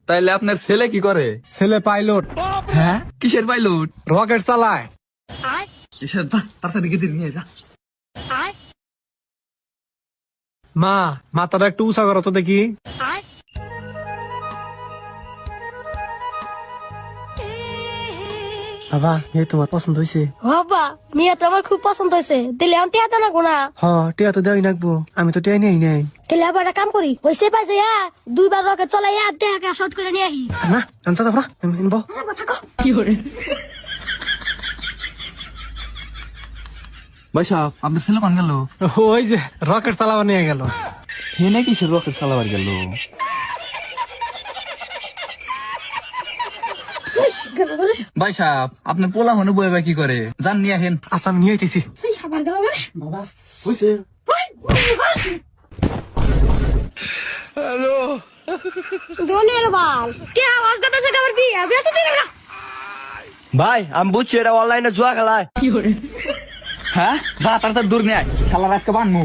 তাইলে আপনার ছেলে কি করে? ছেলে পাইলট, হ্যাঁ, কিসের পাইলট? রকেট চালায়। কিসের? যা তাড়াতাড়ি গিয়ে নিয়ে যা। মা, মাথাটা একটু উঁচা করো তো দেখি। বাবা, মেয়ে তোমার পছন্দ হয়েছে? বাবা মেয়ে তো আমার খুব পছন্দ হয়েছে, দিলে আমি টিয়া তো না গোনা। হ, টিয়া তো দেওয়াই নাকবো, আমি তো টিয়া নিয়ে নাই। তাহলে আবার একটা কাম করি, হয়েছে পাই যে 2বার রকেট চলাইয়া দেহাকে শর্ট করে নিয়ে আহি। না, আনসা দাও না, আনবো। ভাই সাহেব, আপনার ছেলে কোন গেল? ওই যে রকেট চালাবা নিয়ে গেল। হে না কিসের রকেট চালাবার গেল? ভাই সাহেব, আপনার পোলা মনে বইবা কি করে? যান নিয়ে আসেন। আচ্ছা, আমি নিয়ে আইতেছি। আবার গেল মানে? হয়েছে? ধনী এলো বাল, টিয়া আওয়াজ করতেছে আমার বিয়ে, বিয়ে তো দিবে না। ভাই আমি বুঝছি এটা অনলাইনে জুয়া খেলায়। হ্যাঁ, যা তাড়াতাড়ি দূর নিয়ে আয়, শালার আজকে বানমু।